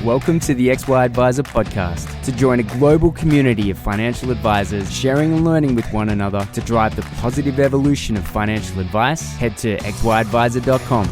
Welcome to the XY Advisor podcast. To join a global community of financial advisors sharing and learning with one another to drive the positive evolution of financial advice, head to xyadvisor.com.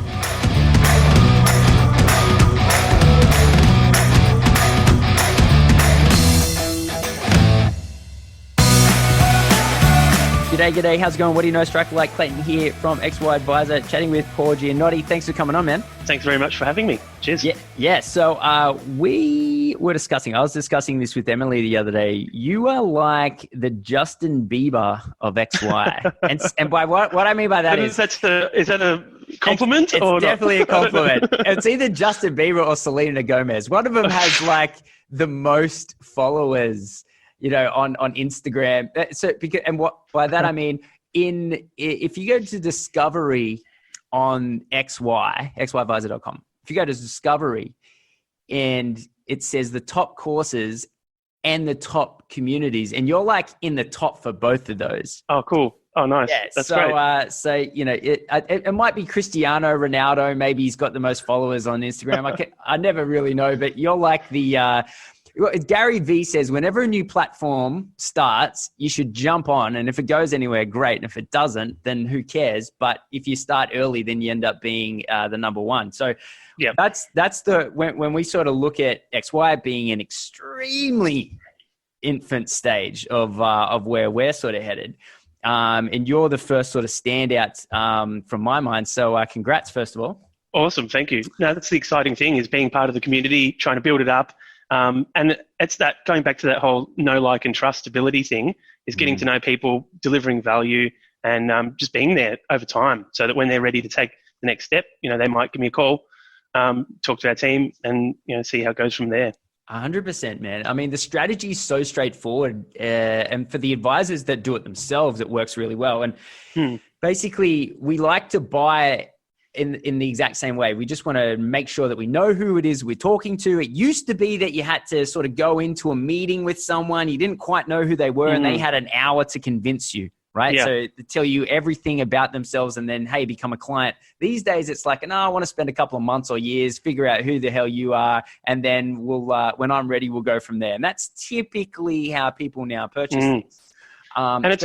G'day. How's it going? What do you know? Striker like Clayton here from XY Advisor, chatting with Paul Giannotti. Thanks for coming on, man. Thanks very much for having me. Cheers. Yeah. So I was discussing this with Emily the other day. You are like the Justin Bieber of XY. and by what I mean by that is that a compliment? It's definitely a compliment. It's either Justin Bieber or Selena Gomez. One of them has like the most followers, on Instagram. By that I mean, if you go to Discovery on xyadvisor.com, if you go to Discovery and it says the top courses and the top communities, and you're like in the top for both of those. Oh, cool. Oh, nice. Yeah, that's great. It might be Cristiano Ronaldo. Maybe he's got the most followers on Instagram. I never really know, but you're like the. Gary Vee says, whenever a new platform starts, you should jump on. And if it goes anywhere, great. And if it doesn't, then who cares? But if you start early, then you end up being the number one. So yeah, that's when we sort of look at XY being an extremely infant stage of where we're sort of headed. And you're the first sort of standout from my mind. So congrats, first of all. Awesome. Thank you. No, that's the exciting thing, is being part of the community, trying to build it up. And it's that going back to that whole know, like, and trust ability thing, is getting to know people, delivering value, and just being there over time, so that when they're ready to take the next step, they might give me a call, talk to our team, and see how it goes from there. 100%, man. I mean, the strategy is so straightforward, and for the advisors that do it themselves, it works really well. And basically, we like to buy in the exact same way. We just want to make sure that we know who it is we're talking to. It used to be that you had to sort of go into a meeting with someone, you didn't quite know who they were, and they had an hour to convince you, right? Yeah. So to tell you everything about themselves and then, hey, become a client. These days it's like, no, I want to spend a couple of months or years, figure out who the hell you are, and then we'll when I'm ready, we'll go from there. And that's typically how people now purchase things. And it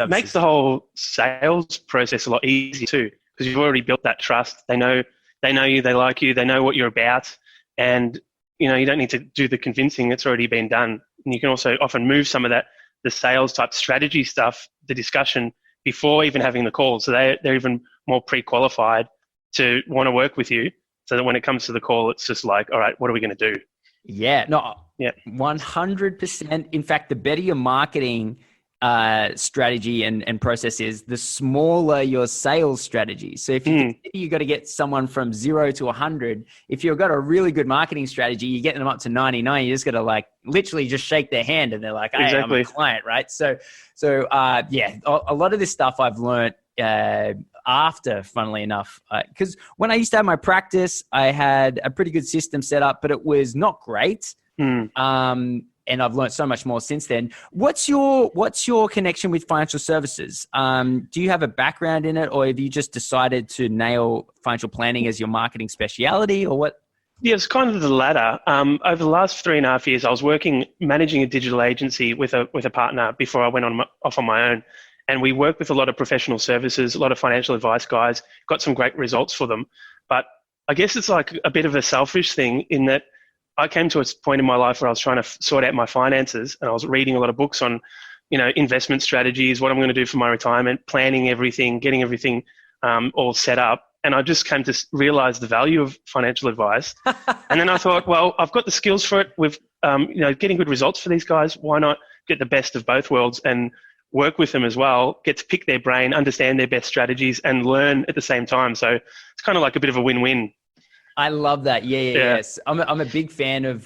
makes the whole sales process a lot easier too, because you've already built that trust. They know you, they like you, they know what you're about, and you don't need to do the convincing. It's already been done. And you can also often move some of that, the sales type strategy stuff, the discussion, before even having the call. So they're even more pre-qualified to want to work with you, so that when it comes to the call, it's just like, all right, what are we going to do? Yeah, 100%. In fact, the better your marketing strategy and process is, the smaller your sales strategy. So if you got to get someone from 0 to 100, if you've got a really good marketing strategy, you get them up to 99. You just got to literally just shake their hand and they're like, hey, exactly. I'm a client, right? So a lot of this stuff I've learned after, funnily enough, because when I used to have my practice, I had a pretty good system set up, but it was not great. And I've learned so much more since then. What's your connection with financial services? Do you have a background in it, or have you just decided to nail financial planning as your marketing speciality, or what? Yeah, it's kind of the latter. Over the last 3.5 years, I was managing a digital agency with a partner before I went off on my own. And we worked with a lot of professional services, a lot of financial advice guys, got some great results for them. But I guess it's like a bit of a selfish thing, in that I came to a point in my life where I was trying to sort out my finances, and I was reading a lot of books on, investment strategies, what I'm going to do for my retirement, planning everything, getting everything all set up. And I just came to realize the value of financial advice. And then I thought, well, I've got the skills for it with, getting good results for these guys. Why not get the best of both worlds and work with them as well, get to pick their brain, understand their best strategies, and learn at the same time. So it's kind of like a bit of a win-win. I love that. Yes. I'm a big fan of,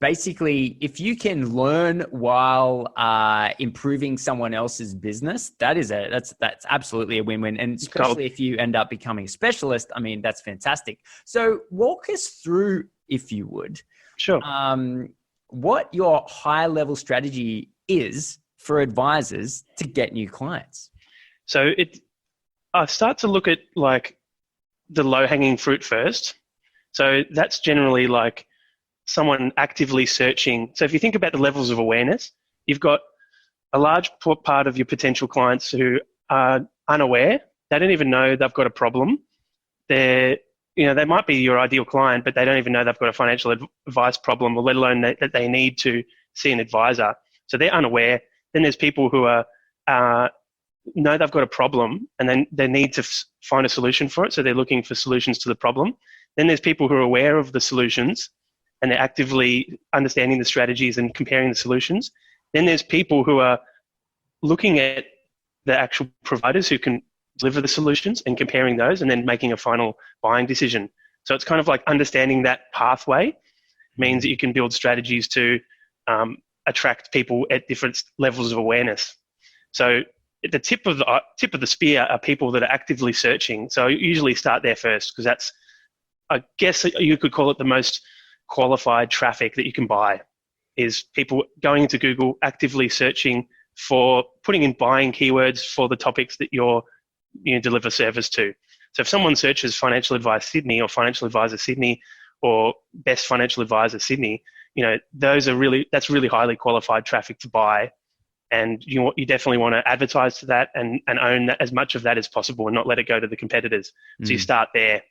basically, if you can learn while improving someone else's business, that's absolutely a win-win. And especially if you end up becoming a specialist, I mean, that's fantastic. So walk us through, if you would, sure, what your high-level strategy is for advisors to get new clients. So I start to look at the low-hanging fruit first. So that's generally like someone actively searching. So if you think about the levels of awareness, you've got a large part of your potential clients who are unaware. They don't even know they've got a problem. They might be your ideal client, but they don't even know they've got a financial advice problem, or let alone that they need to see an advisor. So they're unaware. Then there's people who are know they've got a problem, and then they need to find a solution for it. So they're looking for solutions to the problem. Then there's people who are aware of the solutions, and they're actively understanding the strategies and comparing the solutions. Then there's people who are looking at the actual providers who can deliver the solutions and comparing those, and then making a final buying decision. So it's kind of like understanding that pathway means that you can build strategies to attract people at different levels of awareness. So at the tip of the spear are people that are actively searching. So you usually start there first, because that's, I guess you could call it, the most qualified traffic that you can buy, is people going into Google, actively searching for, putting in buying keywords for the topics that you deliver service to. So if someone searches financial advice Sydney, or financial advisor Sydney, or best financial advisor Sydney, that's really highly qualified traffic to buy. And you definitely want to advertise to that and own that, as much of that as possible, and not let it go to the competitors. So you start there.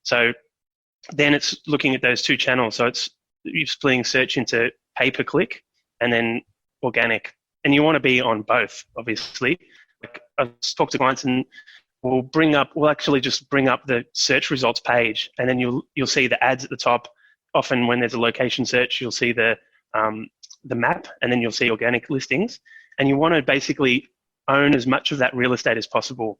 So then it's looking at those two channels. So you're splitting search into pay-per-click and then organic. And you want to be on both, obviously. Like, I've talked to clients, and we'll actually just bring up the search results page, and then you'll see the ads at the top. Often when there's a location search, you'll see the map, and then you'll see organic listings. And you want to basically own as much of that real estate as possible.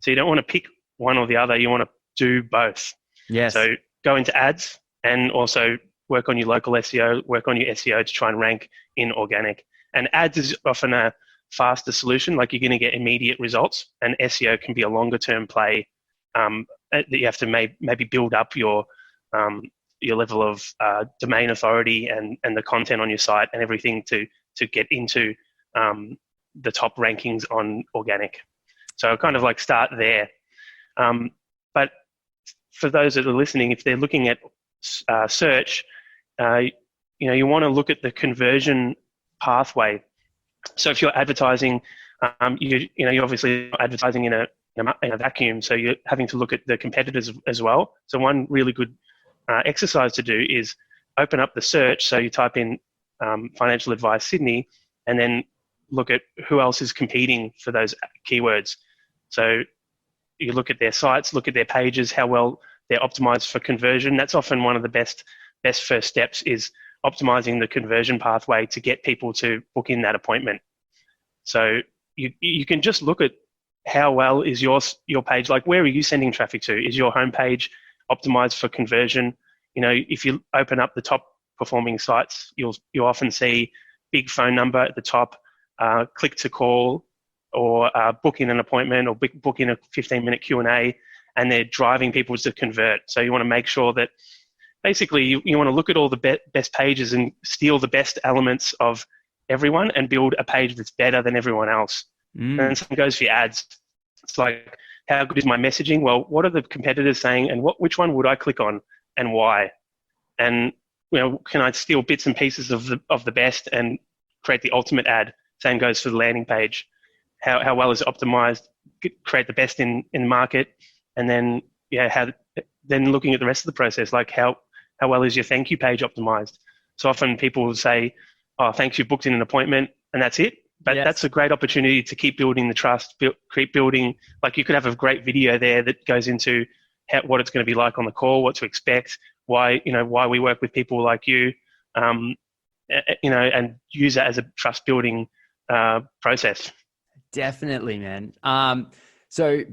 So you don't want to pick one or the other. You want to do both. Yes. So go into ads, and also work on your local SEO, work on your SEO to try and rank in organic. And ads is often a faster solution. Like, you're going to get immediate results, and SEO can be a longer term play that you have to maybe build up your level of domain authority and the content on your site and everything to get into the top rankings on organic. So kind of like start there. But for those that are listening, if they're looking at search, you want to look at the conversion pathway. So if you're advertising, you're obviously not advertising in a vacuum. So you're having to look at the competitors as well. So one really good exercise to do is open up the search. So you type in financial advice Sydney, and then look at who else is competing for those keywords. So you look at their sites, look at their pages, how well they're optimized for conversion. That's often one of the best first steps, is optimizing the conversion pathway to get people to book in that appointment. So you can just look at how well is your page, like where are you sending traffic to? Is your homepage optimized for conversion? If you open up the top performing sites, you'll often see big phone number at the top, click to call, or book in an appointment, or book in a 15-minute Q&A, and they're driving people to convert. So you want to make sure that basically you want to look at all the best pages and steal the best elements of everyone and build a page that's better than everyone else. And same goes for your ads. It's like, how good is my messaging? Well, what are the competitors saying, and which one would I click on, and why? And can I steal bits and pieces of the best and create the ultimate ad? Same goes for the landing page. How well is it optimized? Create the best in the market, and then then looking at the rest of the process, like how well is your thank you page optimized? So often people will say, "Oh, thanks, you booked in an appointment," and that's it. But that's a great opportunity to keep building the trust, keep building. Like, you could have a great video there that goes into what it's going to be like on the call, what to expect, why we work with people like you, and use that as a trust building process. Definitely, man. So,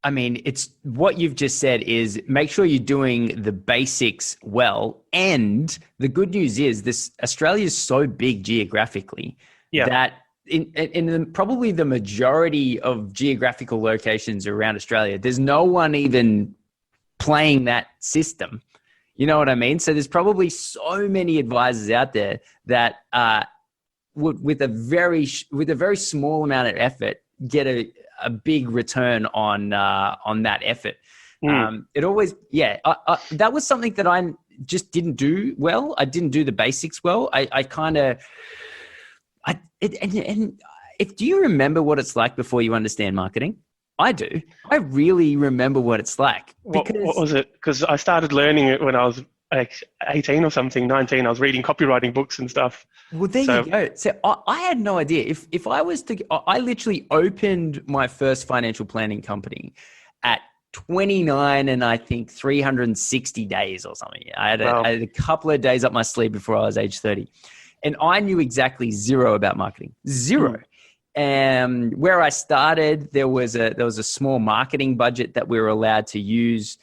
I mean, it's what you've just said is make sure you're doing the basics well. And the good news is Australia is so big geographically that in probably the majority of geographical locations around Australia, there's no one even playing that system. You know what I mean? So there's probably so many advisors out there that would, with a very small amount of effort, get a big return on that effort. It always, that was something that I just didn't do well. I didn't do the basics well. Do you remember what it's like before you understand marketing? I do. I really remember what it's like. What was it? Because I started learning it when I was like 18 or something, 19. I was reading copywriting books and stuff. Well, there you go. So I had no idea. If I was to, I literally opened my first financial planning company at 29 and I think 360 days or something. I had a couple of days up my sleeve before I was age 30. And I knew exactly zero about marketing. Zero. And where I started, there was a small marketing budget that we were allowed to use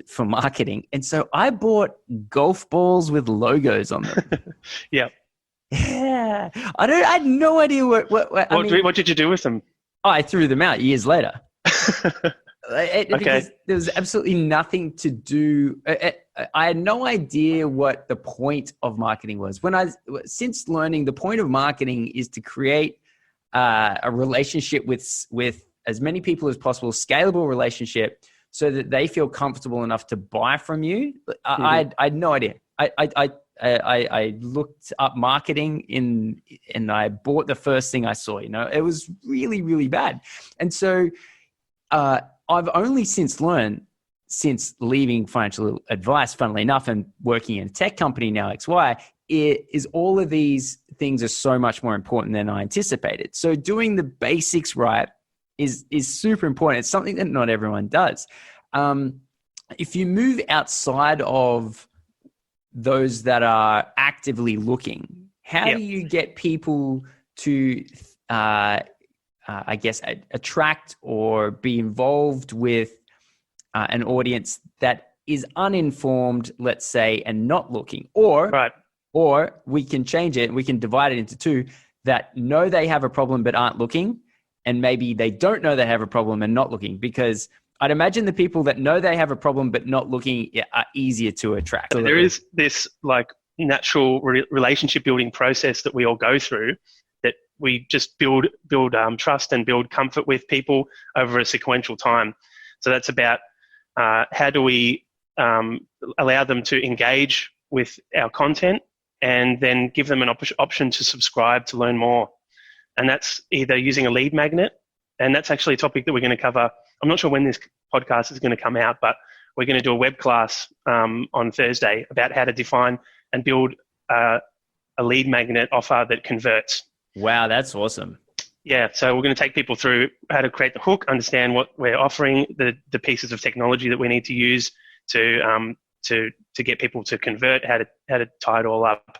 for marketing. And so I bought golf balls with logos on them. Yeah. Yeah. I had no idea what did you do with them? I threw them out years later. Okay. Because there was absolutely nothing to do. I had no idea what the point of marketing was. Since learning, the point of marketing is to create a relationship with as many people as possible, scalable relationship, so that they feel comfortable enough to buy from you. I had no idea. I looked up marketing and I bought the first thing I saw. It was really, really bad. And so I've only since learned, since leaving financial advice, funnily enough, and working in a tech company now, XY, is all of these things are so much more important than I anticipated. So doing the basics right is super important. It's something that not everyone does. If you move outside of those that are actively looking, how do you get people to, attract or be involved with an audience that is uninformed, let's say, and not looking? Or we can change it. We can divide it into two that know they have a problem but aren't looking, and maybe they don't know they have a problem and not looking, because I'd imagine the people that know they have a problem but not looking are easier to attract. So there is this like natural relationship building process that we all go through, that we just build trust and build comfort with people over a sequential time. So that's about how do we allow them to engage with our content, and then give them an option to subscribe to learn more. And that's either using a lead magnet, and that's actually a topic that we're going to cover. I'm not sure when this podcast is going to come out, but we're going to do a web class on Thursday about how to define and build a lead magnet offer that converts. Wow, that's awesome. Yeah, so we're going to take people through how to create the hook, understand what we're offering, the pieces of technology that we need to use to get people to convert, how to tie it all up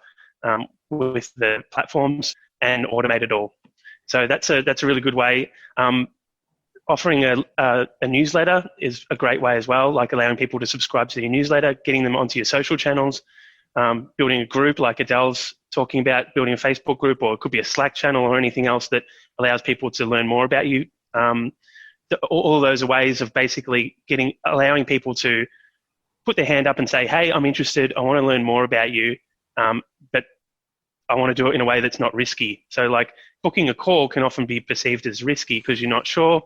with the platforms and automate it all. So that's a really good way. Offering a newsletter is a great way as well, like allowing people to subscribe to your newsletter, getting them onto your social channels, building a group like Adele's talking about, building a Facebook group, or it could be a Slack channel or anything else that allows people to learn more about you. All of those are ways of basically allowing people to put their hand up and say, hey, I'm interested, I want to learn more about you, but I want to do it in a way that's not risky. So like booking a call can often be perceived as risky because you're not sure.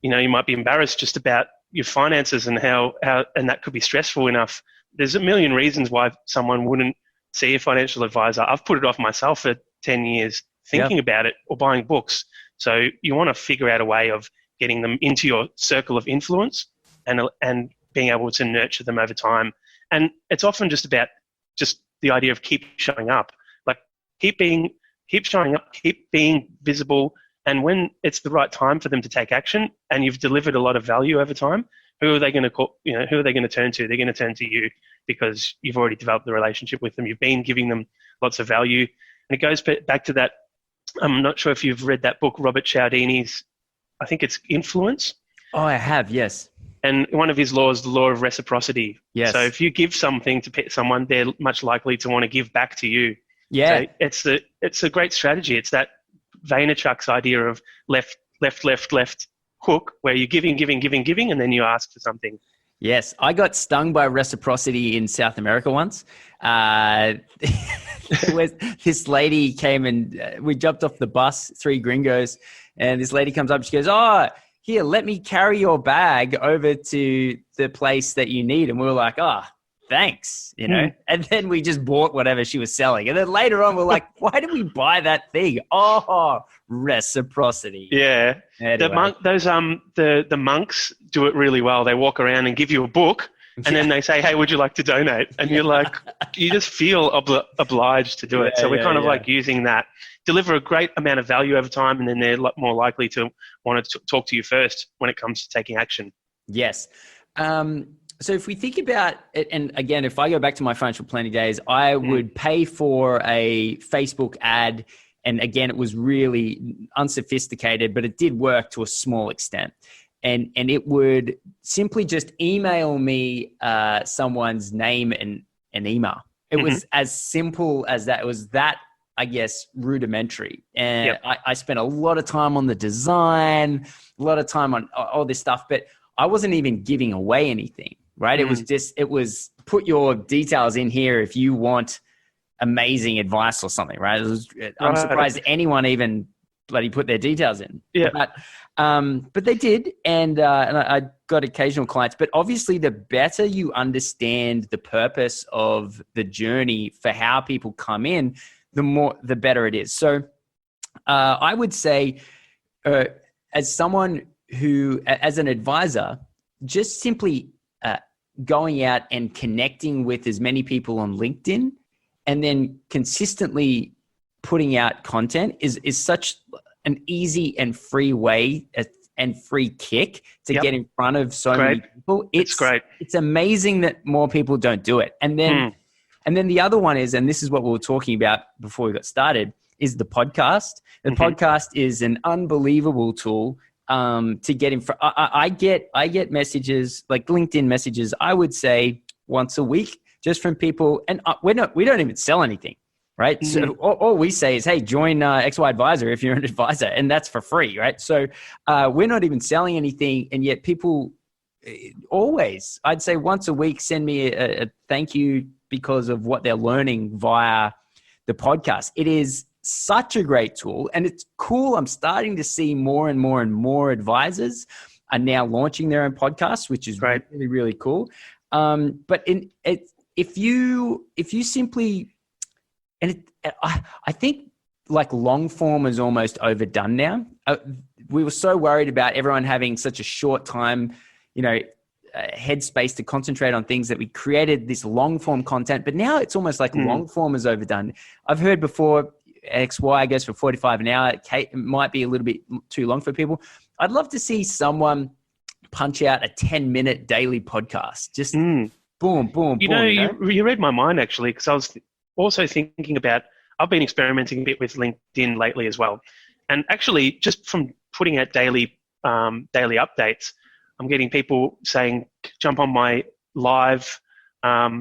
You might be embarrassed just about your finances and how and that could be stressful enough. There's a million reasons why someone wouldn't see a financial advisor. I've put it off myself for 10 years thinking about it, or buying books. So you want to figure out a way of getting them into your circle of influence and being able to nurture them over time. And it's often just about just the idea of keep showing up. Like keep showing up, keep being visible. And when it's the right time for them to take action and you've delivered a lot of value over time, who are they going to call, who are they going to turn to? They're going to turn to you because you've already developed the relationship with them. You've been giving them lots of value. And it goes back to that. I'm not sure if you've read that book, Robert Cialdini's, I think it's Influence. Oh, I have, yes. And one of his laws, the law of reciprocity. Yes. So if you give something to someone, they're much likely to want to give back to you. Yeah. So it's a great strategy. It's that Vaynerchuk's idea of left hook, where you're giving, and then you ask for something. Yes. I got stung by reciprocity in South America once. This lady came and we jumped off the bus, 3 gringos, and this lady comes up, she goes, oh, here, let me carry your bag over to the place that you need. And we were like, oh, thanks, you know? And then we just bought whatever she was selling. And then later on, we're like, why did we buy that thing? Oh, reciprocity. Yeah. Anyway. The monks do it really well. They walk around and give you a book, and then they say, hey, would you like to donate? And you're like, you just feel obliged to do it. So we're kind of like using that, deliver a great amount of value over time, and then they're more likely to want to talk to you first when it comes to taking action. Yes. So if we think about it, and again, if I go back to my financial planning days, I would pay for a Facebook ad. And again, it was really unsophisticated, but it did work to a small extent. And it would simply just email me someone's name and an email. It was as simple as that. It was that, I guess, rudimentary. And I spent a lot of time on the design, a lot of time on all this stuff, but I wasn't even giving away anything, right? It was put your details in here if you want amazing advice or something, right? I'm surprised anyone even bloody put their details in. Yeah. But they did, and I got occasional clients. But obviously, the better you understand the purpose of the journey for how people come in, the better it is. So I would say, as someone who, as an advisor, just simply going out and connecting with as many people on LinkedIn and then consistently putting out content is such an easy and free way and free kick to get in front of so many people. It's great. It's amazing that more people don't do it. And then the other one is, and this is what we were talking about before we got started, is the podcast. The podcast is an unbelievable tool to get in front. I get messages, like LinkedIn messages, I would say once a week, just from people, and we don't even sell anything, right? So all we say is, hey, join XY Advisor if you're an advisor, and that's for free, right? So we're not even selling anything, and yet people always, I'd say once a week, send me a thank you because of what they're learning via the podcast. It is such a great tool, and it's cool. I'm starting to see more and more and more advisors are now launching their own podcasts, which is really, really cool. But if you simply, and I think like long form is almost overdone now. We were so worried about everyone having such a short time, headspace to concentrate on things, that we created this long form content. But now it's almost like long form is overdone. I've heard before XY goes for 45 an hour. It might be a little bit too long for people. I'd love to see someone punch out a 10-minute daily podcast. Just boom, boom, You read my mind, actually, because I was also thinking about, I've been experimenting a bit with LinkedIn lately as well. And actually, just from putting out daily updates, I'm getting people saying, jump on my live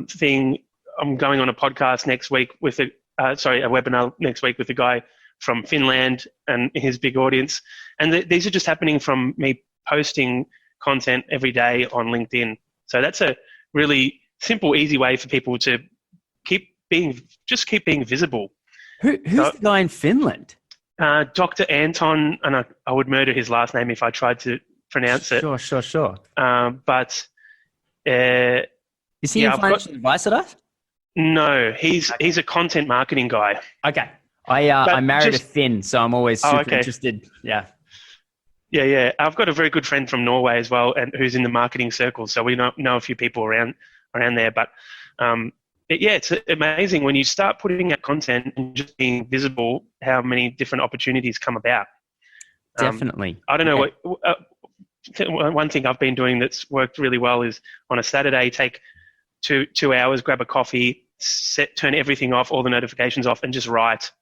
thing. I'm going on a podcast next week with a webinar next week with a guy from Finland and his big audience. And these are just happening from me posting content every day on LinkedIn. So that's a really simple, easy way for people to keep being visible. Who's the guy in Finland? Dr. Anton, and I would murder his last name if I tried to pronounce it. Sure. But is he in financial advice at us? No, he's a content marketing guy. Okay. I married a Finn, so I'm always super interested. Yeah. Yeah. I've got a very good friend from Norway as well, and who's in the marketing circle. So we know a few people around there. But it's amazing when you start putting out content and just being visible, how many different opportunities come about. Definitely. I don't know one thing I've been doing that's worked really well is on a Saturday, take 2 hours, grab a coffee, turn everything off, all the notifications off, and just write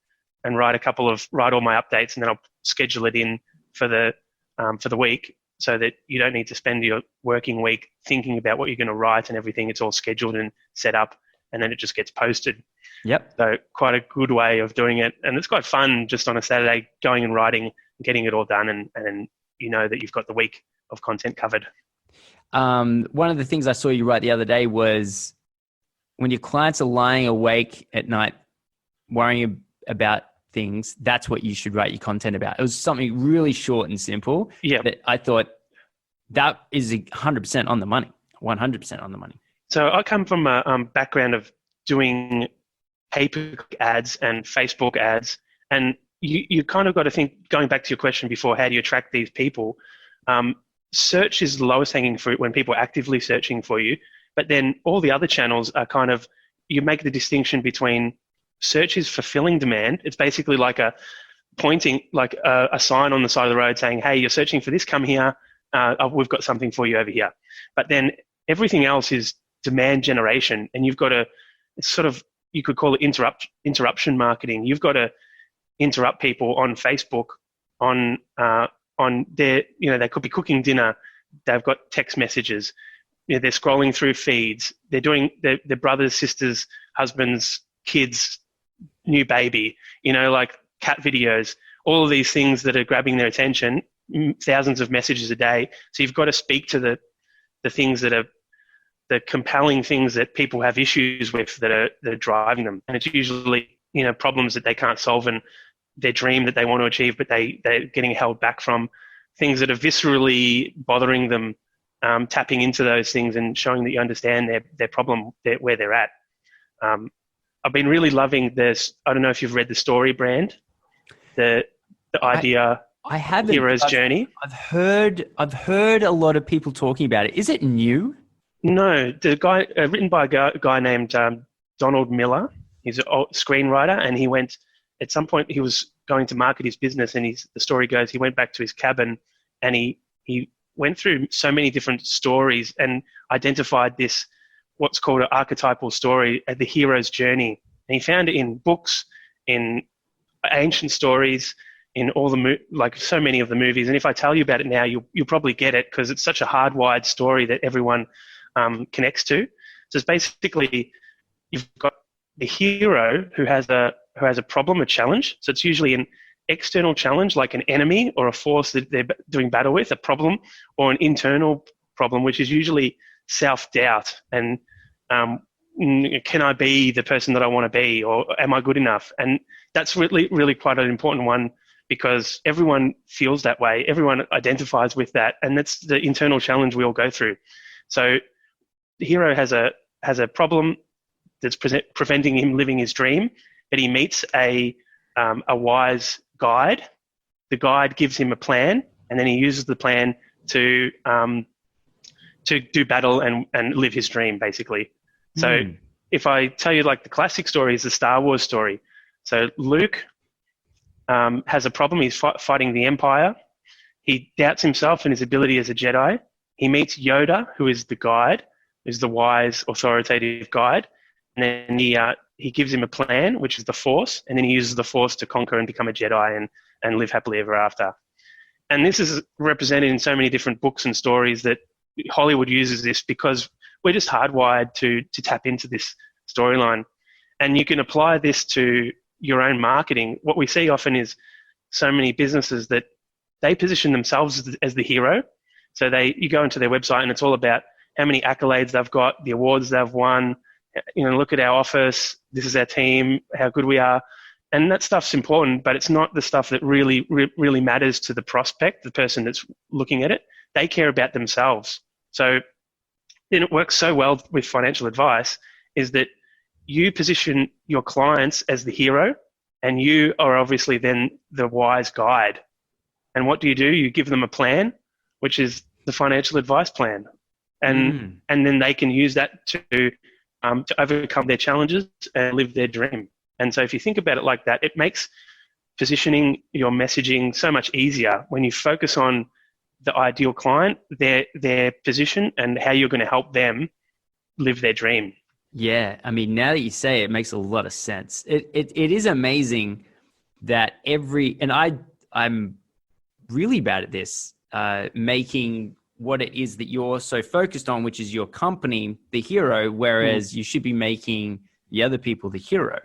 all my updates, and then I'll schedule it in for the week, so that you don't need to spend your working week thinking about what you're going to write and everything. It's all scheduled and set up, and then it just gets posted. Yep. So quite a good way of doing it, and it's quite fun just on a Saturday going and writing and getting it all done, and you know that you've got the week of content covered. One of the things I saw you write the other day was when your clients are lying awake at night worrying about things, that's what you should write your content about. It was something really short and simple that I thought that is 100% on the money, 100% on the money. So I come from a background of doing pay-per-click ads and Facebook ads, and you kind of got to think, going back to your question before, how do you attract these people? Search is the lowest hanging fruit when people are actively searching for you, but then all the other channels are kind of, you make the distinction between search is fulfilling demand. It's basically like a sign on the side of the road saying, hey, you're searching for this, come here, we've got something for you over here. But then everything else is demand generation, and you've got to, it's sort of, you could call it interruption marketing. You've got to interrupt people on Facebook, on their, they could be cooking dinner, they've got text messages, they're scrolling through feeds, they're doing their brothers, sisters, husbands, kids, new baby, like cat videos, all of these things that are grabbing their attention, thousands of messages a day. So you've got to speak to the things that are the compelling things that people have issues with that are driving them. And it's usually, problems that they can't solve and their dream that they want to achieve, but they're getting held back from, things that are viscerally bothering them, tapping into those things and showing that you understand their problem, where they're at. I've been really loving this. I don't know if you've read The Story brand, the idea. I haven't. Hero's Journey. I've heard a lot of people talking about it. Is it new? No, the guy written by a guy named Donald Miller. He's a screenwriter, and he went at some point. He was going to market his business, and the story goes he went back to his cabin, and he went through so many different stories and identified this, what's called an archetypal story, the hero's journey. And he found it in books, in ancient stories, in all so many of the movies. And if I tell you about it now, you'll probably get it, because it's such a hardwired story that everyone connects to. So it's basically, you've got the hero who has a problem, a challenge. So it's usually an external challenge, like an enemy or a force that they're doing battle with, a problem, or an internal problem, which is usually self-doubt and can I be the person that I want to be, or am I good enough? And that's really, really quite an important one, because everyone feels that way. Everyone identifies with that, and that's the internal challenge we all go through. So the hero has a problem that's preventing him living his dream, but he meets a wise guide. The guide gives him a plan, and then he uses the plan to do battle and live his dream, basically. So if I tell you, like, the classic story is the Star Wars story. So Luke has a problem. He's fighting the Empire. He doubts himself and his ability as a Jedi. He meets Yoda, who is the guide, who's the wise, authoritative guide. And then he gives him a plan, which is the Force, and then he uses the Force to conquer and become a Jedi and live happily ever after. And this is represented in so many different books and stories that Hollywood uses this, because we're just hardwired to tap into this storyline. And you can apply this to your own marketing. What we see often is so many businesses that they position themselves as the hero. So you go into their website and it's all about how many accolades they've got, the awards they've won, look at our office, this is our team, how good we are. And that stuff's important, but it's not the stuff that really, really matters to the prospect, the person that's looking at it. They care about themselves. So then it works so well with financial advice, is that you position your clients as the hero, and you are obviously then the wise guide. And what do? You give them a plan, which is the financial advice plan. And then they can use that to overcome their challenges and live their dream. And so if you think about it like that, it makes positioning your messaging so much easier when you focus on the ideal client, their position, and how you're going to help them live their dream. Yeah. I mean, now that you say it, it makes a lot of sense. It is amazing that I'm really bad at this, making what it is that you're so focused on, which is your company, the hero, whereas you should be making the other people the hero.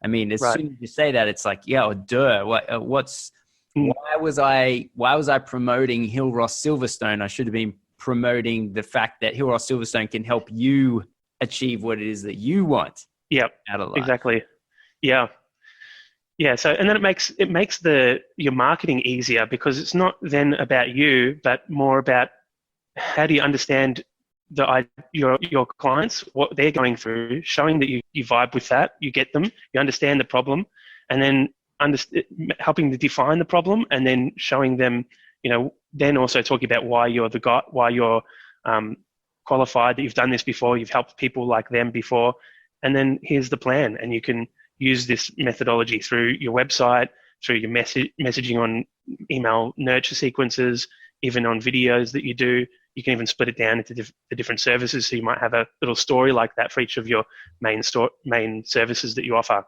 I mean, as soon as you say that, it's like, yeah, duh. Why was I promoting Hill Ross Silverstone? I should have been promoting the fact that Hill Ross Silverstone can help you achieve what it is that you want. Yep, out of life. Exactly. Yeah. Yeah, so and then it makes your marketing easier because it's not then about you, but more about how do you understand your clients, what they're going through, showing that you vibe with that, you get them, you understand the problem, and then helping to define the problem, and then showing them, then also talking about why you're the guy, why you're qualified, that you've done this before, you've helped people like them before, and then here's the plan, and you can use this methodology through your website, through your messaging on email nurture sequences, even on videos that you do. You can even split it down into the different services. So you might have a little story like that for each of your main services that you offer.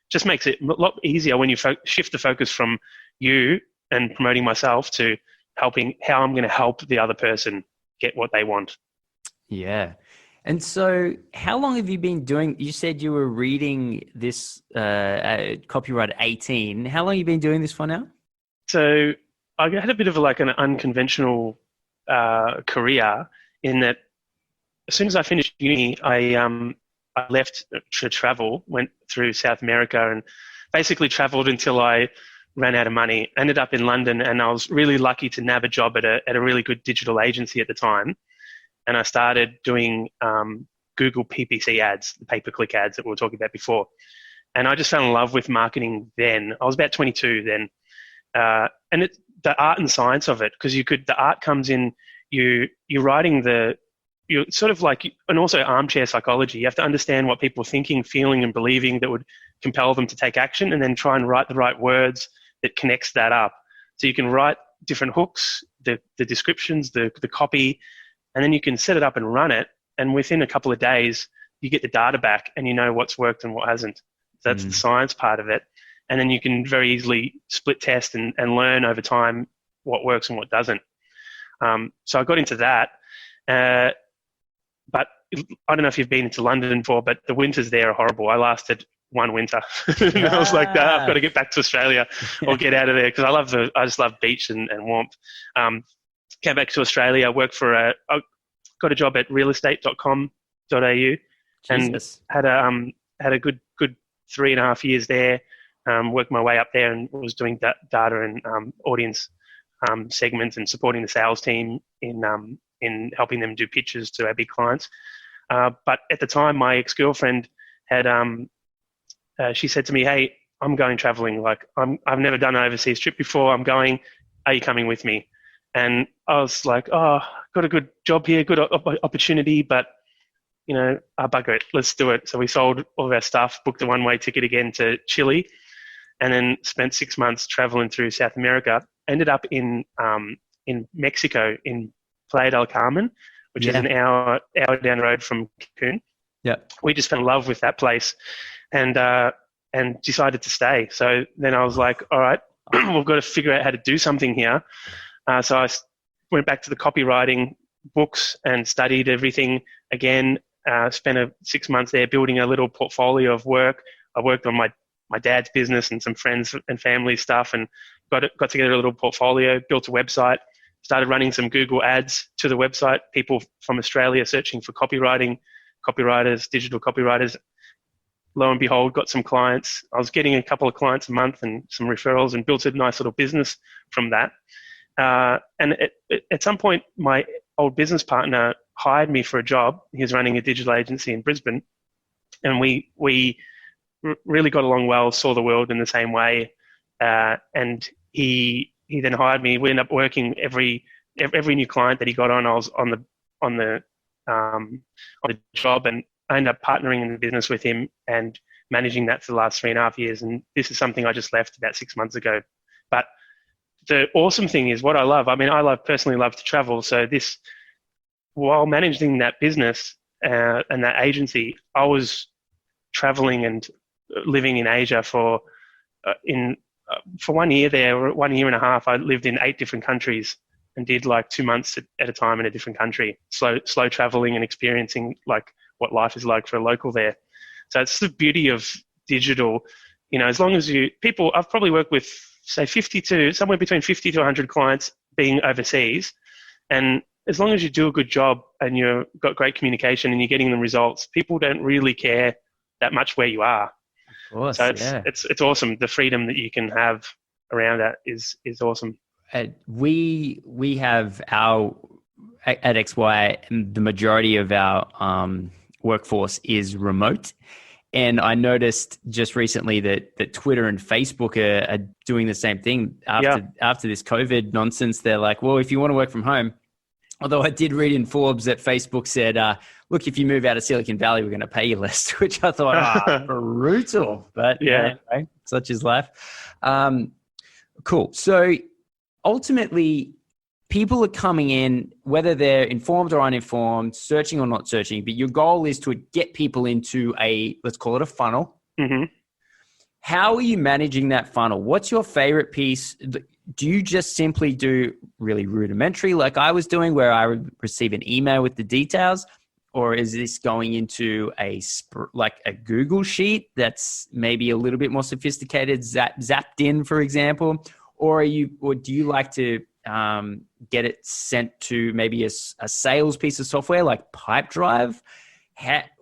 Just makes it a lot easier when you shift the focus from you and promoting myself to helping how I'm going to help the other person get what they want. Yeah. And so how long have you been doing, you said you were reading this copyright at 18. How long have you been doing this for now? So I had a bit of an unconventional career in that as soon as I finished uni, I left to travel, went through South America and basically traveled until I ran out of money. Ended up in London, and I was really lucky to nab a job at a really good digital agency at the time. And I started doing Google PPC ads, the pay-per-click ads that we were talking about before. And I just fell in love with marketing then. I was about 22 then. And it's the art and science of it, because the art comes in, you're writing you're sort of like, and also armchair psychology. You have to understand what people are thinking, feeling, and believing that would compel them to take action, and then try and write the right words that connects that up. So you can write different hooks, the descriptions, the copy, and then you can set it up and run it. And within a couple of days, you get the data back and you know what's worked and what hasn't. So that's the science part of it. And then you can very easily split test and learn over time what works and what doesn't. So I got into that. But I don't know if you've been into London before, but the winters there are horrible. I lasted one winter. And I was like, nah, I've got to get back to Australia or get out of there, because I just love beach and warmth. Came back to Australia, worked I got a job at realestate.com.au and had a good 3.5 years there. Worked my way up there and was doing data and audience segments and supporting the sales team in helping them do pitches to our big clients. But at the time, my ex-girlfriend had she said to me, "Hey, I'm going traveling. I've never done an overseas trip before. I'm going. Are you coming with me?" And I was like, "Oh, got a good job here, good opportunity, but bugger it, let's do it." So we sold all of our stuff, booked a one-way ticket again to Chile, and then spent 6 months traveling through South America. Ended up in Mexico, in Playa del Carmen, which is an hour down the road from Cancun. Yeah, we just fell in love with that place, and decided to stay. So then I was like, all right, we've got to figure out how to do something here. So I went back to the copywriting books and studied everything again. Spent 6 months there building a little portfolio of work. I worked on my dad's business and some friends and family stuff, and got together a little portfolio, built a website, started running some Google ads to the website, people from Australia searching for copywriters, digital copywriters. Lo and behold, got some clients. I was getting a couple of clients a month and some referrals, and built a nice little business from that. And at some point, my old business partner hired me for a job. He was running a digital agency in Brisbane, and we really got along well, saw the world in the same way. And he then hired me. We ended up working every new client that he got on. I was on the job, and I ended up partnering in the business with him and managing that for the last 3.5 years. And this is something I just left about 6 months ago. But the awesome thing is what I love. I mean, personally love to travel. So while managing that business and that agency, I was traveling and living in Asia for 1 year there, 1 year and a half. I lived in 8 different countries and did 2 months at a time in a different country, slow traveling and experiencing what life is like for a local there. So it's the beauty of digital. As long as I've probably worked with, say, somewhere between 50 to 100 clients being overseas. And as long as you do a good job and you've got great communication and you're getting them results, people don't really care that much where you are. course, So yeah. it's awesome. The freedom that you can have around that is awesome. We have our at XY, the majority of our workforce is remote. And I noticed just recently that Twitter and Facebook are doing the same thing after this COVID nonsense. They're like, well, if you want to work from home, although I did read in Forbes that Facebook said, look, if you move out of Silicon Valley, we're going to pay you less, which I thought, brutal. But anyway, such is life. Cool. So ultimately, people are coming in, whether they're informed or uninformed, searching or not searching, but your goal is to get people into let's call it a funnel. Mm-hmm. How are you managing that funnel? What's your favorite piece? Do you just simply do really rudimentary like I was doing where I would receive an email with the details? Or is this going into like a Google sheet that's maybe a little bit more sophisticated, zapped in, for example? Or do you like to get it sent to maybe a sales piece of software like Pipedrive?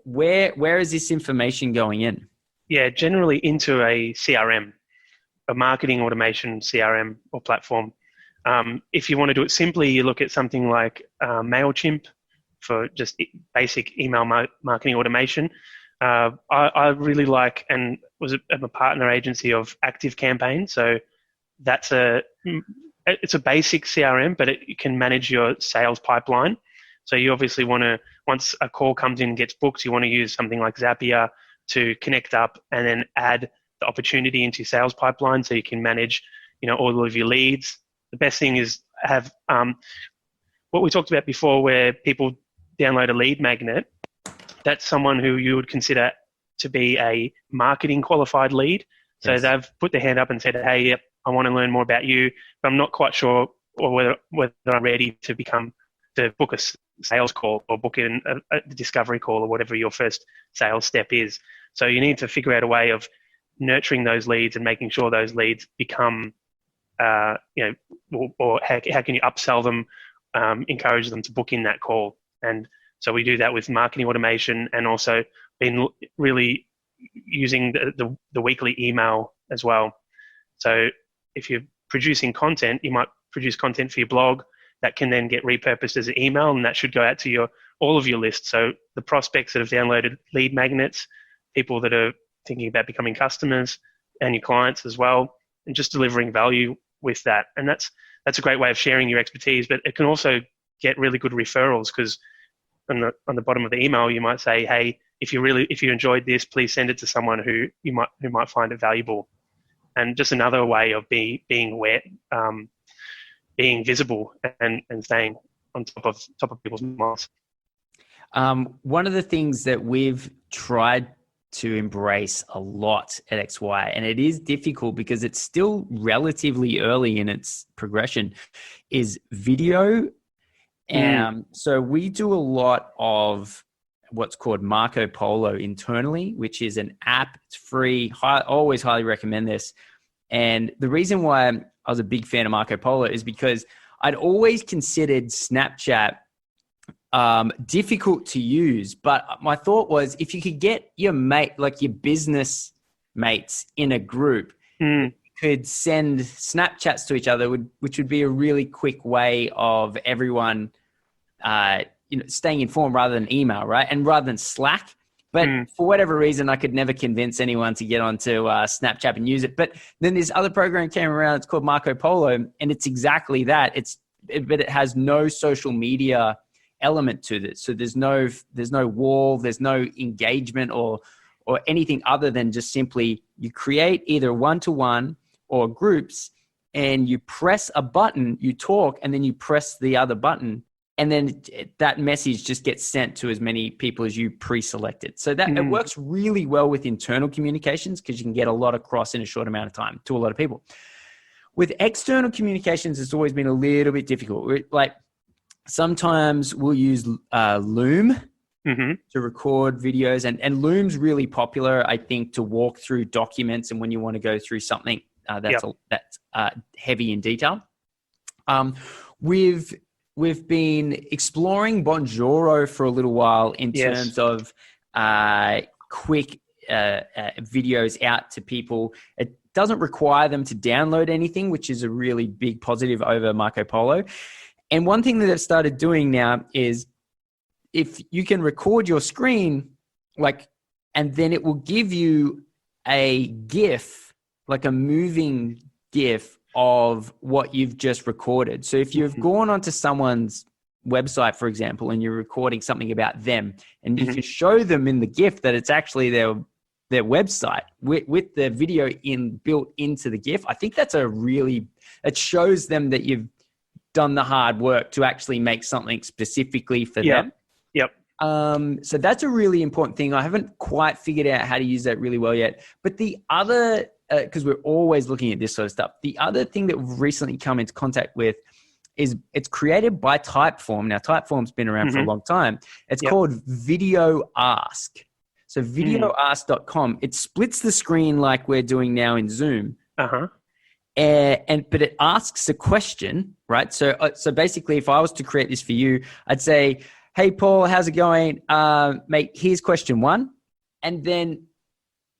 Where is this information going in? Yeah, generally into a CRM, a marketing automation CRM or platform. If you want to do it simply, you look at something like MailChimp for just basic email marketing automation. I really like and I'm a partner agency of Active Campaign. So it's a basic CRM, but it can manage your sales pipeline. So you obviously want to, once a call comes in and gets booked, you want to use something like Zapier to connect up and then add the opportunity into your sales pipeline so you can manage, all of your leads. The best thing is have what we talked about before where people download a lead magnet. That's someone who you would consider to be a marketing qualified lead. So they've put their hand up and said, hey, yep, I want to learn more about you, but I'm not quite sure or whether I'm ready to book a sales call or book in a discovery call or whatever your first sales step is. So you need to figure out a way of nurturing those leads and making sure those leads become, or how can you upsell them, encourage them to book in that call. And so we do that with marketing automation and also been really using the weekly email as well. So if you're producing content, you might produce content for your blog that can then get repurposed as an email, and that should go out to all of your lists. So the prospects that have downloaded lead magnets, people that are thinking about becoming customers, and your clients as well, and just delivering value with that. And that's a great way of sharing your expertise, but it can also get really good referrals because on the bottom of the email you might say, hey, if you enjoyed this, please send it to someone who might find it valuable. And just another way of being aware, being visible and staying on top of people's minds. One of the things that we've tried to embrace a lot at XY, and it is difficult because it's still relatively early in its progression, is video. So we do a lot of what's called Marco Polo internally, which is an app. It's free. Always highly recommend this. And the reason why I was a big fan of Marco Polo is because I'd always considered Snapchat difficult to use. But my thought was if you could get your mate, like your business mates in a group, could send Snapchats to each other, which would be a really quick way of everyone staying informed rather than email, right? And rather than Slack. But for whatever reason, I could never convince anyone to get onto Snapchat and use it. But then this other program came around. It's called Marco Polo, and it's exactly that. But it has no social media element to this. So there's no wall, there's no engagement or anything other than just simply you create either one-to-one or groups, and you press a button, you talk, and then you press the other button. And then that message just gets sent to as many people as you pre-selected. So that it works really well with internal communications because you can get a lot across in a short amount of time to a lot of people. With external communications, it's always been a little bit difficult. Like sometimes we'll use Loom to record videos, and Loom's really popular, I think, to walk through documents and when you want to go through something that's heavy in detail. We've been exploring Bonjoro for a little while in terms of quick videos out to people. It doesn't require them to download anything, which is a really big positive over Marco Polo. And one thing that they've started doing now is if you can record your screen, and then it will give you a GIF, like a moving GIF of what you've just recorded. So if you've gone onto someone's website, for example, and you're recording something about them, and you can show them in the GIF that it's actually their website with the video built into the GIF, I think that's it shows them that you've done the hard work to actually make something specifically for them. Yep. So that's a really important thing. I haven't quite figured out how to use that really well yet. But the other, because we're always looking at this sort of stuff, the other thing that we've recently come into contact with is it's created by Typeform. Now, Typeform's been around for a long time. It's called Video Ask. So videoask.com, it splits the screen like we're doing now in Zoom. Uh-huh. But it asks a question, right? So basically, if I was to create this for you, I'd say, "Hey, Paul, how's it going? Mate, here's question 1." And then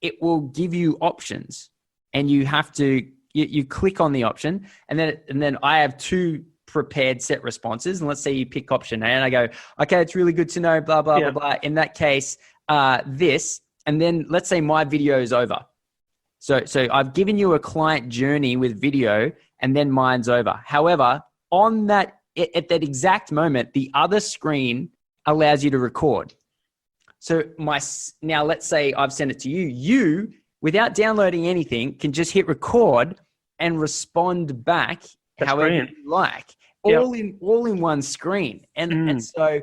it will give you options, and you have to you click on the option, and then I have 2 prepared set responses. And let's say you pick option A, and I go, "Okay, it's really good to know, blah blah blah blah." In that case, this, and then let's say my video is over. So I've given you a client journey with video, and then mine's over. However, at that exact moment, the other screen allows you to record. So now let's say I've sent it to you. You, without downloading anything, can just hit record and respond back however you like, all in one screen. And so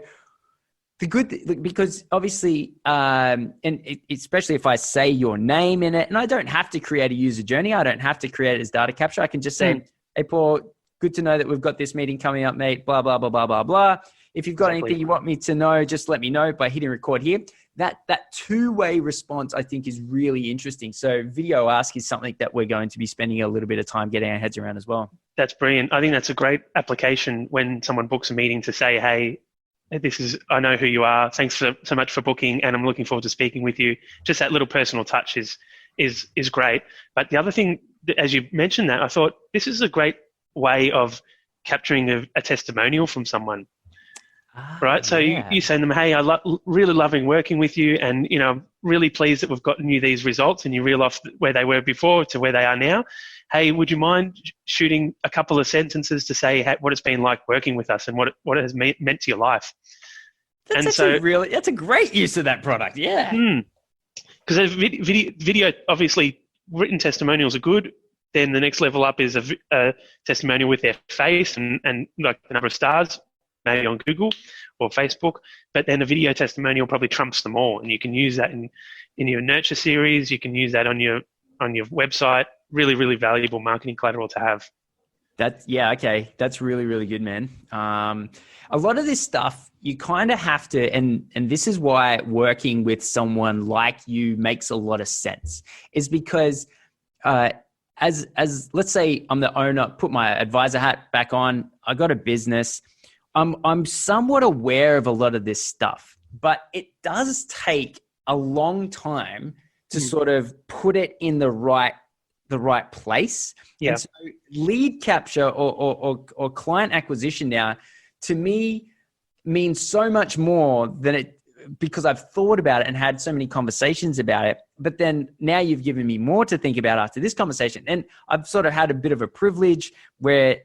the good, because obviously, especially if I say your name in it, and I don't have to create a user journey. I don't have to create it as data capture. I can just say, "Hey, Paul, good to know that we've got this meeting coming up, mate, blah, blah, blah, blah, blah, blah. If you've got anything you want me to know, just let me know by hitting record here." That 2-way response, I think, is really interesting. So Video Ask is something that we're going to be spending a little bit of time getting our heads around as well. That's brilliant. I think that's a great application when someone books a meeting to say, "Hey, I know who you are. Thanks so much for booking, and I'm looking forward to speaking with you." Just that little personal touch is great. But the other thing, as you mentioned that, I thought this is a great way of capturing a testimonial from someone, right? So you say to them, "Hey, really loving working with you, and I'm really pleased that we've gotten you these results, and you reel off where they were before to where they are now. Hey, would you mind shooting a couple of sentences to say what it's been like working with us and what it has meant to your life?" That's a great use of that product. Yeah. Because video, obviously, written testimonials are good. Then the next level up is a testimonial with their face and like the number of stars, maybe on Google or Facebook. But then a video testimonial probably trumps them all, and you can use that in your nurture series. You can use that on your website. Really, really valuable marketing collateral to have. That's really, really good, man. A lot of this stuff you kind of have to, and this is why working with someone like you makes a lot of sense, is because as let's say I'm the owner, put my advisor hat back on, I got a business. I'm somewhat aware of a lot of this stuff, but it does take a long time to sort of put it in the right place. Yeah. And so lead capture or client acquisition now, to me, means so much more than it, because I've thought about it and had so many conversations about it. But then now you've given me more to think about after this conversation. And I've sort of had a bit of a privilege where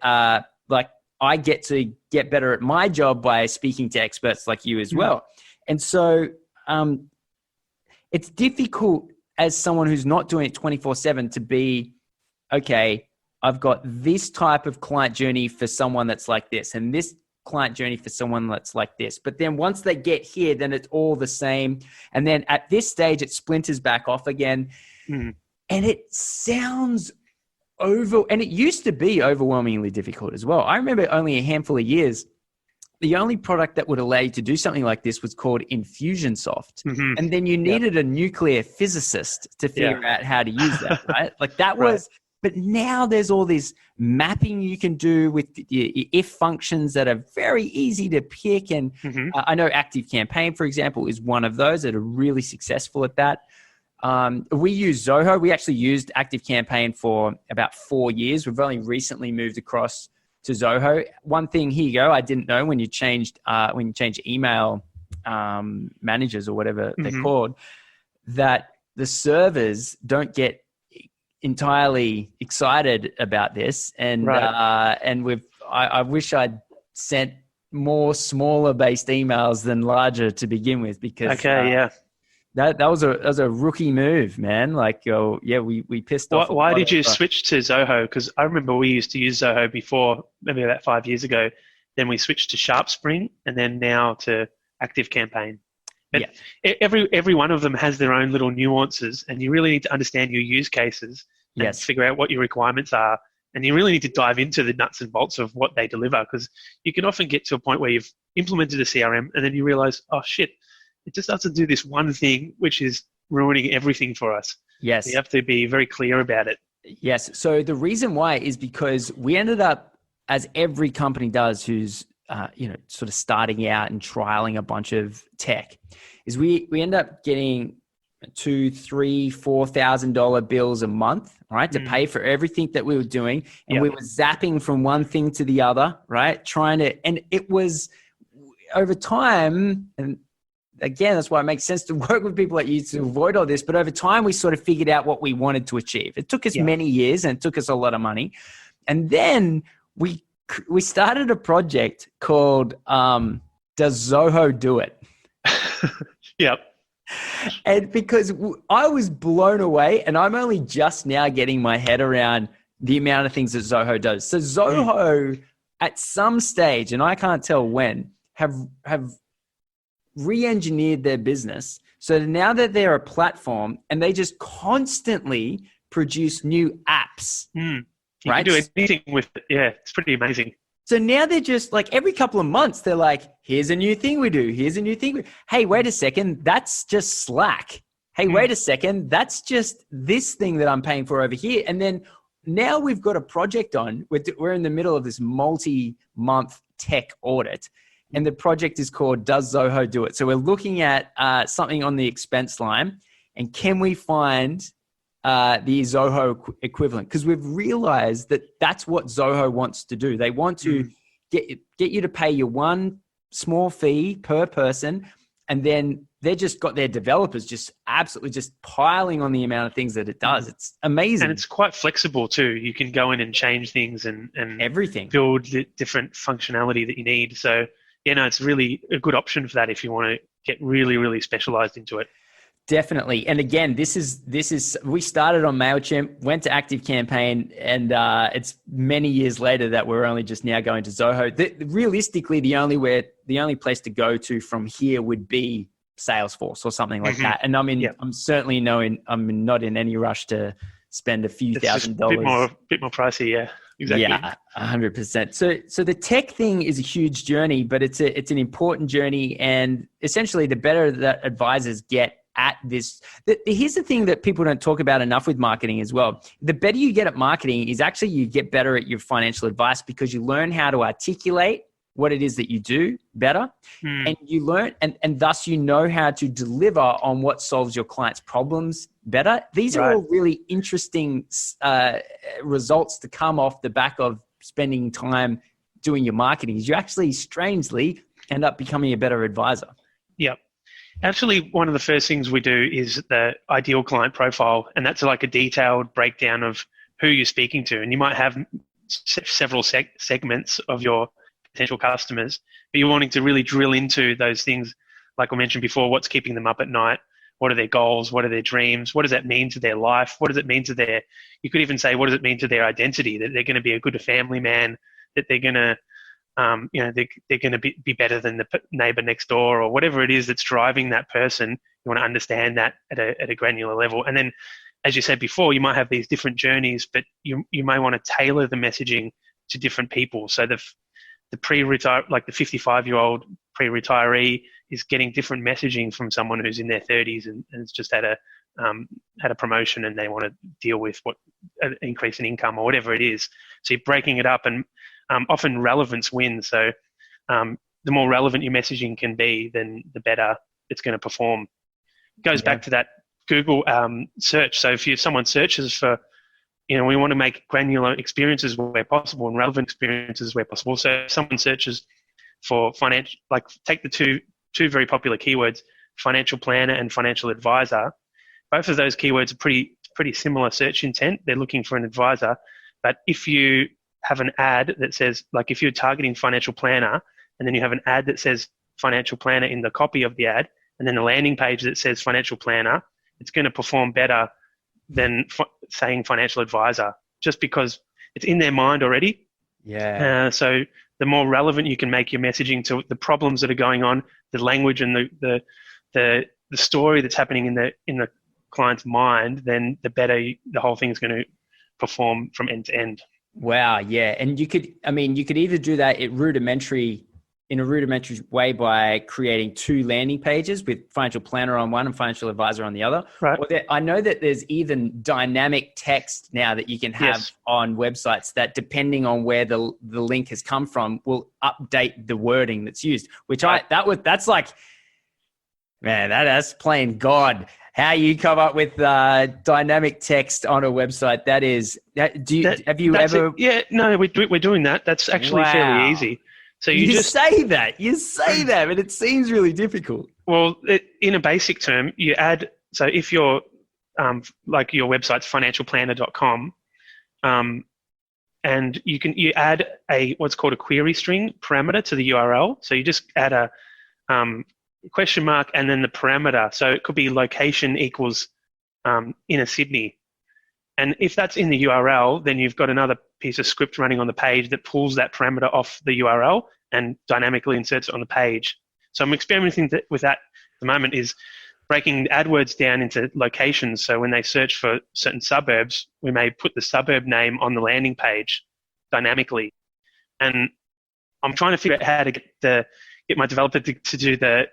I get to get better at my job by speaking to experts like you as well. And so it's difficult as someone who's not doing it 24/7 to be, okay, I've got this type of client journey for someone that's like this, and this client journey for someone that's like this. But then once they get here, then it's all the same. And then at this stage, it splinters back off again. And it sounds and it used to be overwhelmingly difficult as well. I remember only a handful of years, the only product that would allow you to do something like this was called Infusionsoft. And then you needed a nuclear physicist to figure out how to use that, right? Like that was, but now there's all this mapping you can do with the if functions that are very easy to pick. And I know ActiveCampaign, for example, is one of those that are really successful at that. We use Zoho. We actually used ActiveCampaign for about 4 years. We've only recently moved across to Zoho. One thing, here you go, I didn't know when you changed email managers or whatever they're called, that the servers don't get entirely excited about this. And I wish I'd sent more smaller based emails than larger to begin with, because that was a rookie move, man. Like, we pissed off. Why did you switch to Zoho? Because I remember we used to use Zoho before, maybe about 5 years ago. Then we switched to SharpSpring, and then now to ActiveCampaign. But every one of them has their own little nuances, and you really need to understand your use cases and figure out what your requirements are. And you really need to dive into the nuts and bolts of what they deliver, because you can often get to a point where you've implemented a CRM and then you realize, oh shit, it just doesn't do this one thing, which is ruining everything for us. Yes. You have to be very clear about it. Yes. So the reason why is because we ended up, as every company does who's sort of starting out and trialing a bunch of tech, is we end up getting $2,000, $3,000, $4,000 bills a month, right, to pay for everything that we were doing, and we were zapping from one thing to the other, right, and it was over time. And again, that's why it makes sense to work with people like you to avoid all this. But over time, we sort of figured out what we wanted to achieve. It took us many years, and it took us a lot of money, and then we started a project called Does Zoho Do It? Yep. And because I was blown away, and I'm only just now getting my head around the amount of things that Zoho does. So Zoho, at some stage, and I can't tell when, have re-engineered their business so that now that they're a platform and they just constantly produce new apps. You can do anything with it. Yeah, it's pretty amazing. So now they're just like, every couple of months, they're like, here's a new thing we do. Here's a new thing. Hey, wait a second. That's just Slack. Hey, wait a second. That's just this thing that I'm paying for over here. And then now we've got a project on. We're in the middle of this multi-month tech audit. And the project is called Does Zoho Do It? So we're looking at something on the expense line. And can we find the Zoho equivalent? Because we've realized that that's what Zoho wants to do. They want to get you to pay your one small fee per person, and then they just got their developers just absolutely just piling on the amount of things that it does. It's amazing. And it's quite flexible too. You can go in and change things and everything, build the different functionality that you need. So, it's really a good option for that if you want to get really, really specialized into it. Definitely. And again, this is we started on MailChimp, went to ActiveCampaign, and it's many years later that we're only just now going to Zoho. Realistically, the only place to go to from here would be Salesforce or something like that. And I'm certainly I'm not in any rush to spend a few $1,000s. Bit more pricey, yeah. Exactly. Yeah, 100%. So the tech thing is a huge journey, but it's an important journey, and essentially the better that advisors get at this. Here's the thing that people don't talk about enough with marketing as well. The better you get at marketing is actually you get better at your financial advice, because you learn how to articulate what it is that you do better, and you learn, and thus you know how to deliver on what solves your clients' problems better. These are all really interesting results to come off the back of spending time doing your marketing. You actually strangely end up becoming a better advisor. Yep. Actually, one of the first things we do is the ideal client profile, and that's like a detailed breakdown of who you're speaking to. And you might have several segments of your potential customers, but you're wanting to really drill into those things, like I mentioned before. What's keeping them up at night? What are their goals? What are their dreams? What does that mean to their life? What does it mean to you could even say, what does it mean to their identity? That they're going to be a good family man, that they're going to they're going to be better than the neighbor next door, or whatever it is that's driving that person. You want to understand that at a granular level. And then, as you said before, you might have these different journeys, but you may want to tailor the messaging to different people. So the pre-retire, like the 55-year-old pre-retiree, is getting different messaging from someone who's in their 30s and has just had a promotion and they want to deal with an increase in income or whatever it is. So you're breaking it up, and often relevance wins. So the more relevant your messaging can be, then the better it's going to perform. It goes back to that Google search. So if someone searches for, we want to make granular experiences where possible and relevant experiences where possible. So if someone searches for financial, like take the two very popular keywords, financial planner and financial advisor. Both of those keywords are pretty similar search intent. They're looking for an advisor. But if you have an ad that says, like if you're targeting financial planner and then you have an ad that says financial planner in the copy of the ad and then a landing page that says financial planner, it's going to perform better than saying financial advisor, just because it's in their mind already. Yeah. So the more relevant you can make your messaging to the problems that are going on, the language and the story that's happening in the client's mind, then the better the whole thing is going to perform from end to end. Wow. Yeah. And you could either do that in a rudimentary way by creating two landing pages with financial planner on one and financial advisor on the other. Right. Or I know that there's even dynamic text now that you can have on websites that, depending on where the link has come from, will update the wording that's used, which that's like, man, that's playing God. How you come up with dynamic text on a website? Have you ever? Yeah, no, we're doing that. That's actually fairly easy. So you just say that, but it seems really difficult. Well, in a basic term, you add. So if your like your website's financialplanner.com, and you add what's called a query string parameter to the URL. So you just add a question mark and then the parameter. So it could be location equals inner Sydney. And if that's in the URL, then you've got another piece of script running on the page that pulls that parameter off the URL and dynamically inserts it on the page. So I'm experimenting with that at the moment, is breaking AdWords down into locations. So when they search for certain suburbs, we may put the suburb name on the landing page dynamically. And I'm trying to figure out how to get my developer to do the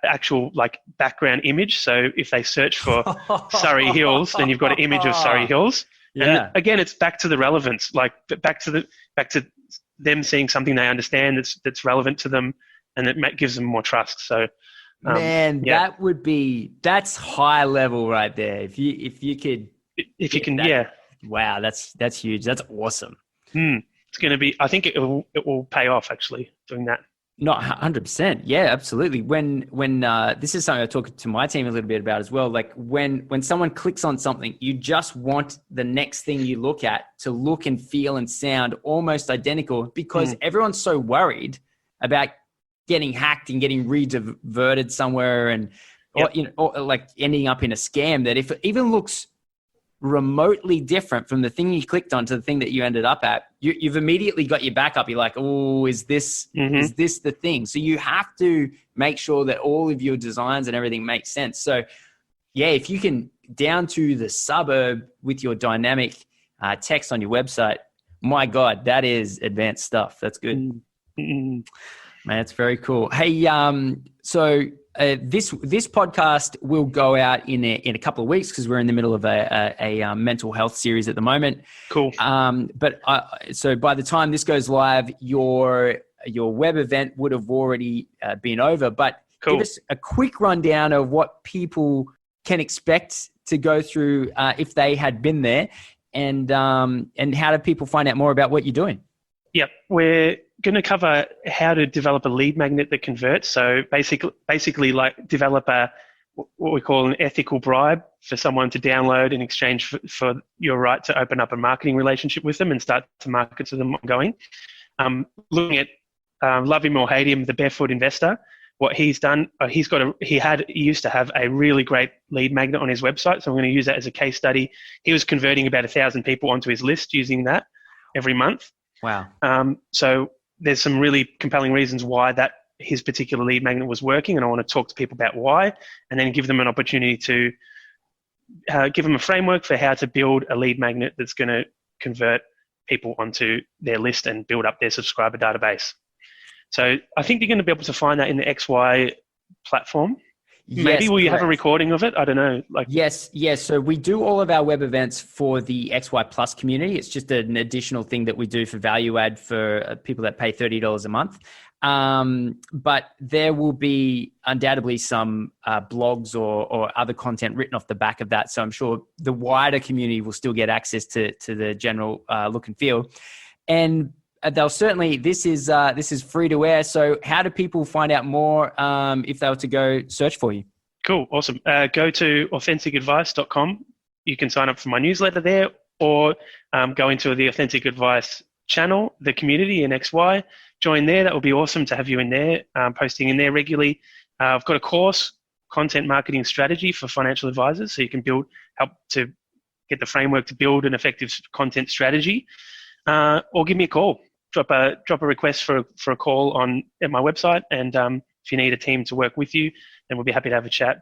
actual like background image. So if they search for Surrey Hills, then you've got an image of Surrey Hills. Yeah. And again, it's back to the relevance, like back to them seeing something they understand that's relevant to them, and it gives them more trust. So, that's high level right there. If you can, wow, that's huge. That's awesome. It's going to be. I think it will pay off actually doing that. Not 100%. Yeah, absolutely. When this is something I talk to my team a little bit about as well. Like when someone clicks on something, you just want the next thing you look at to look and feel and sound almost identical, because everyone's so worried about getting hacked and getting rediverted somewhere and or like ending up in a scam, that if it even looks remotely different from the thing you clicked on to the thing that you ended up at, you've immediately got your backup. You're like, oh, is this the thing? So you have to make sure that all of your designs and everything makes sense. So yeah, if you can down to the suburb with your dynamic text on your website, my God, that is advanced stuff. That's good. Man, it's very cool. Hey, so this podcast will go out in a couple of weeks because we're in the middle of a mental health series at the moment. Cool. But so by the time this goes live, your web event would have already been over. But give us a quick rundown of what people can expect to go through if they had been there, and how do people find out more about what you're doing? Yep, we're going to cover how to develop a lead magnet that converts. So basically like develop what we call an ethical bribe for someone to download in exchange for your right to open up a marketing relationship with them and start to market to them ongoing. Looking at love him or hate him, the barefoot investor, what he's done, he used to have a really great lead magnet on his website. So I'm going to use that as a case study. He was converting about 1,000 people onto his list using that every month. Wow. So there's some really compelling reasons why his particular lead magnet was working, and I want to talk to people about why, and then give them an opportunity to give them a framework for how to build a lead magnet that's going to convert people onto their list and build up their subscriber database. So I think you're going to be able to find that in the XY platform. Maybe will you have a recording of it? I don't know. Yes. So we do all of our web events for the XY Plus community. It's just an additional thing that we do for value add for people that pay $30 a month. But there will be undoubtedly some blogs or other content written off the back of that. So I'm sure the wider community will still get access to the general look and feel. And they'll certainly, this is free to air. So how do people find out more if they were to go search for you? Cool. Awesome. Go to authenticadvice.com. You can sign up for my newsletter there, or go into the Authentic Advice channel, the community in XY. Join there. That would be awesome to have you in there, posting in there regularly. I've got a course, Content Marketing Strategy for Financial Advisors, so you can help to get the framework to build an effective content strategy. Or give me a call. Drop a request for a call at my website, and if you need a team to work with you, then we'll be happy to have a chat.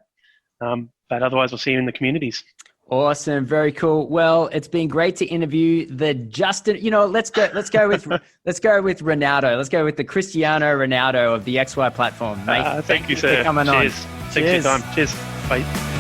But otherwise, we'll see you in the communities. Awesome, very cool. Well, it's been great to interview the Justin. Let's go with Ronaldo. Let's go with the Cristiano Ronaldo of the XY platform, mate. Thank you, sir. For coming Cheers. on. Thanks for your time. Cheers. Bye.